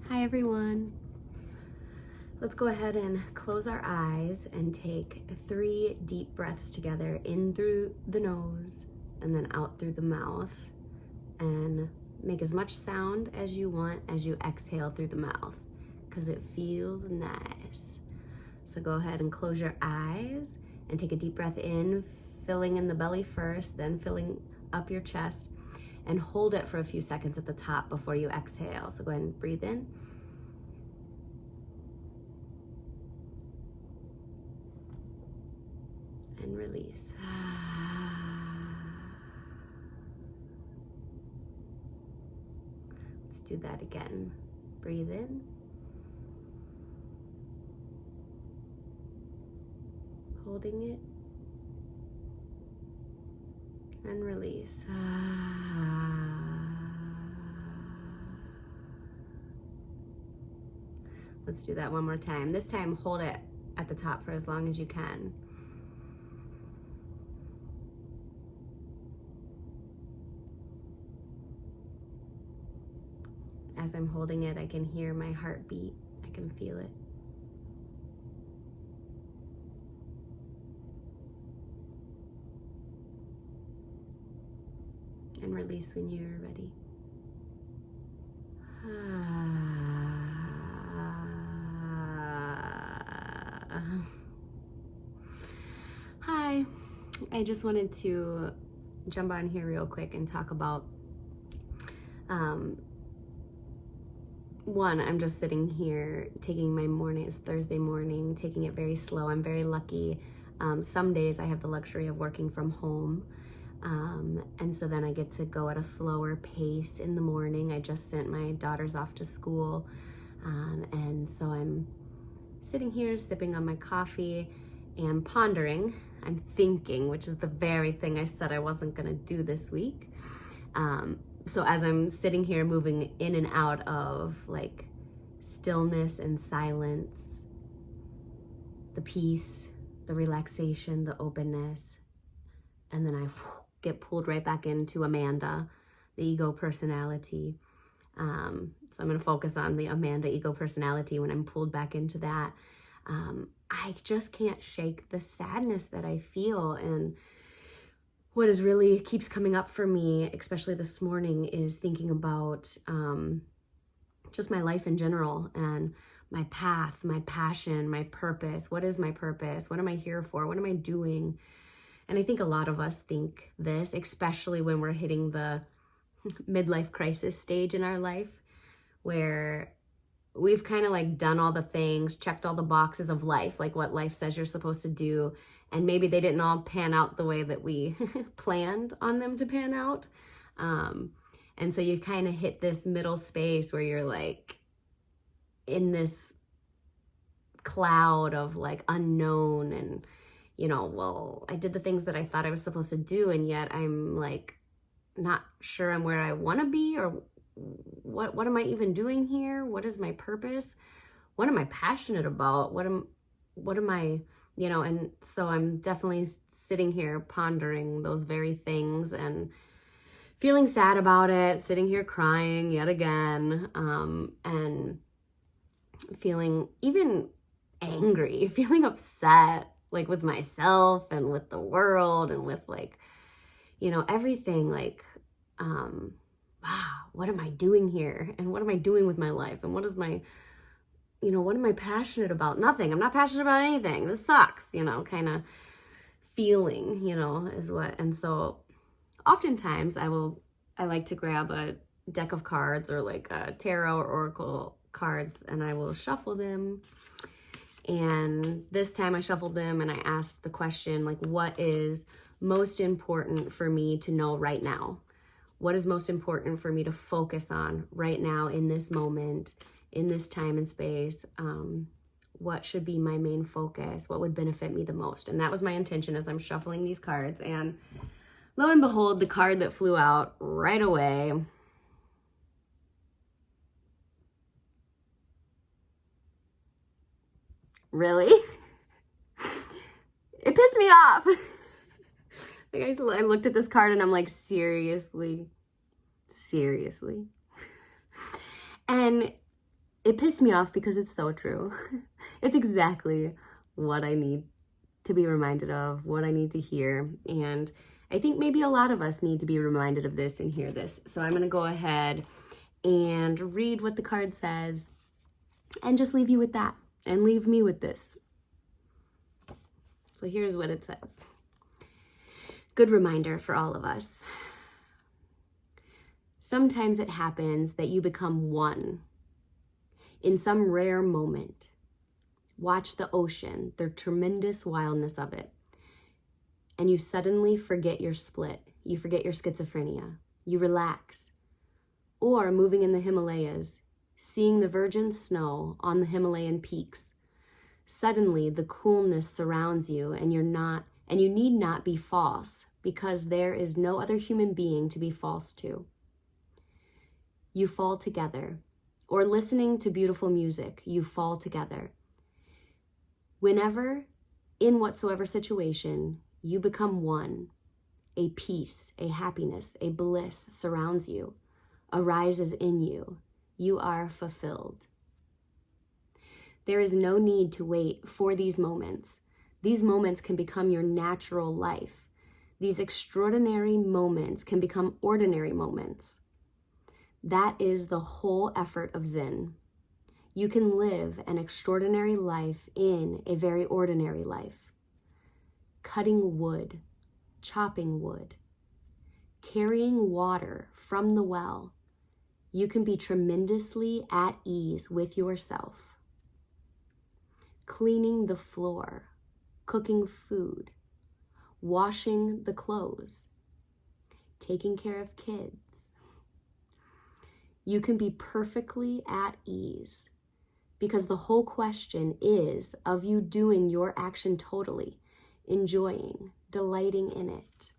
Hi everyone. Let's go ahead and close our eyes and take 3 deep breaths together, in through the nose and then out through the mouth, and make as much sound as you want as you exhale through the mouth because it feels nice. So go ahead and close your eyes and take a deep breath in, filling in the belly first, then filling up your chest, and hold it for a few seconds at the top before you exhale. So go ahead and breathe in. And release. Let's do that again. Breathe in. Holding it. And release. Let's do that one more time. This time, hold it at the top for as long as you can. As I'm holding it, I can hear my heartbeat. I can feel it. And release when you're ready. Hi, I just wanted to jump on here real quick and talk about one, I'm just sitting here taking my morning, it's Thursday morning, taking it very slow. I'm very lucky. Some days I have the luxury of working from home. And so then I get to go at a slower pace in the morning. I just sent my daughters off to school. And so I'm sitting here sipping on my coffee and pondering. I'm thinking, which is the very thing I said I wasn't gonna do this week. So as I'm sitting here moving in and out of like stillness and silence, the peace, the relaxation, the openness, and then I get pulled right back into Amanda, the ego personality. So I'm going to focus on the Amanda ego personality when I'm pulled back into that. I just can't shake the sadness that I feel. And what is really keeps coming up for me, especially this morning, is thinking about just my life in general and my path, my passion, my purpose. What is my purpose? What am I here for? What am I doing? And I think a lot of us think this, especially when we're hitting the midlife crisis stage in our life, where we've kind of like done all the things, checked all the boxes of life, like what life says you're supposed to do. And maybe they didn't all pan out the way that we planned on them to pan out. And so you kind of hit this middle space where you're like in this cloud of like unknown and, well, I did the things that I thought I was supposed to do, and yet I'm like not sure I'm where I want to be, or what am I even doing here? What is my purpose? What am I passionate about? What am I, and so I'm definitely sitting here pondering those very things and feeling sad about it, sitting here crying yet again, and feeling even angry, feeling upset, like with myself and with the world and with like, everything, like, what am I doing here? And what am I doing with my life? And what is my, what am I passionate about? Nothing. I'm not passionate about anything. This sucks, kind of feeling, is what. And so oftentimes I like to grab a deck of cards or like a tarot or oracle cards, and I will shuffle them. And this time I shuffled them and I asked the question, like, what is most important for me to know right now? What is most important for me to focus on right now in this moment, in this time and space? What should be my main focus? What would benefit me the most? And that was my intention as I'm shuffling these cards. And lo and behold, the card that flew out right away really? It pissed me off. Like I looked at this card and I'm like, seriously? And It pissed me off because it's so true. It's exactly what I need to be reminded of, what I need to hear. And I think maybe a lot of us need to be reminded of this and hear this. So I'm going to go ahead and read what the card says and just leave you with that and leave me with this. So here's what it says. Good reminder for all of us. Sometimes it happens that you become one in some rare moment. Watch the ocean, the tremendous wildness of it, and you suddenly forget your split. You forget your schizophrenia. You relax. Or moving in the Himalayas, seeing the virgin snow on the Himalayan peaks. Suddenly the coolness surrounds you and you need not be false because there is no other human being to be false to. You fall together. Or listening to beautiful music, you fall together. Whenever, in whatsoever situation, you become one, a peace, a happiness, a bliss surrounds you, arises in you. You are fulfilled. There is no need to wait for these moments. These moments can become your natural life. These extraordinary moments can become ordinary moments. That is the whole effort of Zen. You can live an extraordinary life in a very ordinary life. Cutting wood, chopping wood, carrying water from the well. You can be tremendously at ease with yourself. Cleaning the floor, cooking food, washing the clothes, taking care of kids. You can be perfectly at ease because the whole question is of you doing your action totally, enjoying, delighting in it.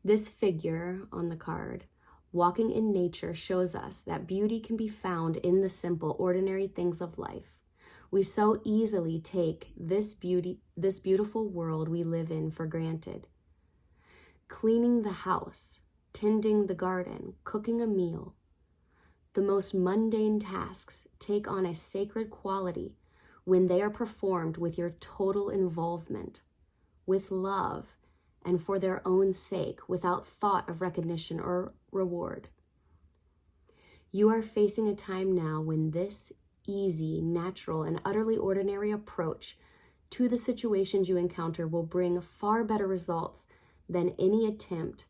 This figure on the card, walking in nature, shows us that beauty can be found in the simple, ordinary things of life. We so easily take this beautiful world we live in for granted. Cleaning the house, tending the garden, cooking a meal. The most mundane tasks take on a sacred quality when they are performed with your total involvement, with love, and for their own sake, without thought of recognition or reward. You are facing a time now when this easy, natural, and utterly ordinary approach to the situations you encounter will bring far better results than any attempt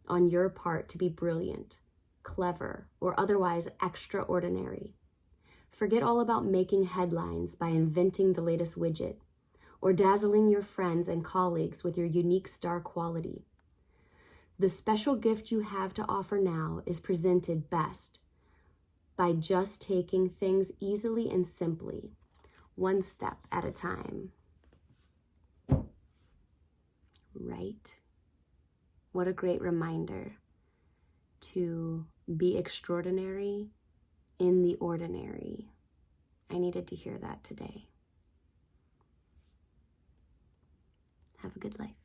on your part to be brilliant, clever, or otherwise extraordinary. Forget all about making headlines by inventing the latest widget or dazzling your friends and colleagues with your unique star quality. The special gift you have to offer now is presented best by just taking things easily and simply, one step at a time. Right? What a great reminder to be extraordinary in the ordinary. I needed to hear that today. Have a good life.